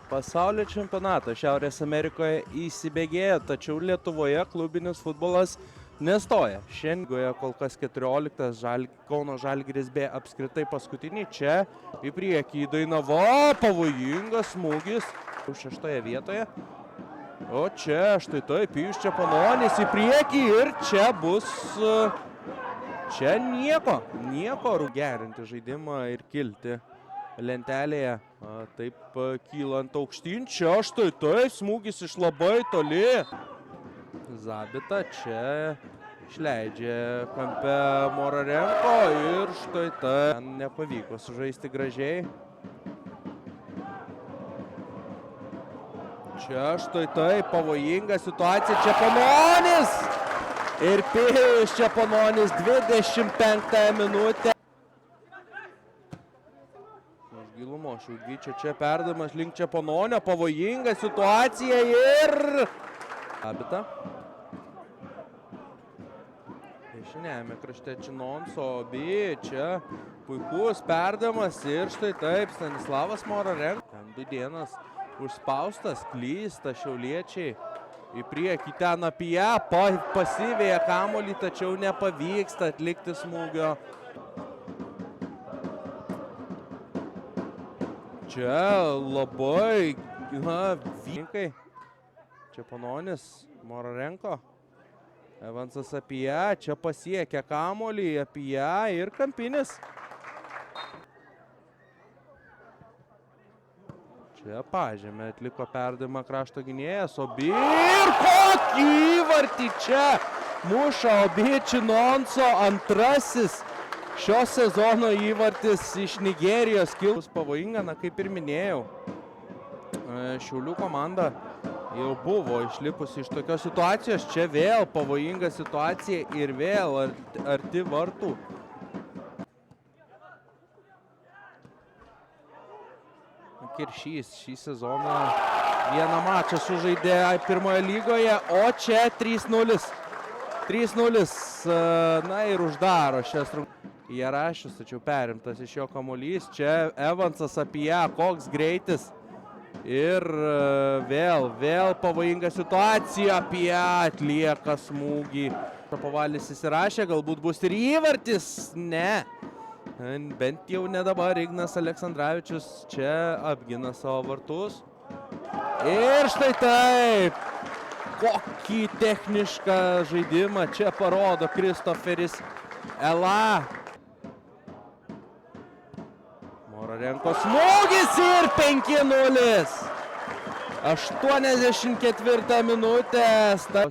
Pasaulio čempionatas Šiaurės Amerikoje įsibėgėjo, tačiau Lietuvoje klubinis futbolas nestoja. Šiandien kol kas 14 Kauno Žalgiris B apskritai paskutinį. Čia į priekį Dainava, pavojingas smūgis šeštoje vietoje. O čia štai taip, Pijus Čepanonis į priekį ir čia bus, čia nieko gerinti žaidimą ir kilti lentelėje. Taip kylant aukštyn, čia štai taip, smūgis iš labai toli. Zabita čia išleidžia kampe Morarenko ir štai tai nepavyko sužaisti gražiai. Čia štai taip, pavojinga situacija, Čepanonis ir Pijus Čepanonis 25 minutę. Iš gilumo Šaugyčio čia perdavimas link Čepanonio, pavojinga situacija ir Zabita. Dešiniajame krašte Činonso, čia puikus perdavimas ir štai taip, Stanislavas Morarenko. Ten Dudėnas užspaustas, klysta šiauliečiai. Į priekį ten apie ją, pasiveja kamuolį, tačiau nepavyksta atlikti smūgio. Čia labai, vykai. Čepanonis, Morarenko. Evansas apie ją, čia pasiekia kamuolį, apie ją ir kampinis. Čia pažemė atliko perdavimą krašto gynėjas, Obi ir kokį įvartį čia muša Obi Činonso, antrasis šio sezono įvartis iš Nigerijos. Kilus pavojinga, kaip ir minėjau, Šiaulių komanda jau buvo išlipusi iš tokios situacijos. Čia vėl pavojinga situacija ir vėl arti vartų. Kiršys šį sezoną vieną mačą sužaidė pirmoje lygoje, o čia 3-0. 3-0, ir uždaro šias rungtynes. Jarašius, tačiau perimtas iš jo kamuolys. Čia Evansas apie ją, koks greitis. Ir vėl pavojinga situacija, apie ją atlieka smūgį. Pavalis įsirašė, galbūt bus ir įvartis. Ne. Bent jau ne dabar. Ignas Aleksandravičius čia apgina savo vartus. Ir štai taip. Kokį technišką žaidimą čia parodo Kristoferis Ela. Morarenko smūgis ir 5-0. 84 minutė.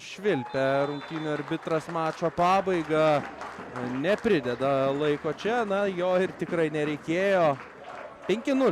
Švilpia rungtynių arbitras mačo pabaigą. Neprideda laiko čia, jo ir tikrai nereikėjo. 5-0.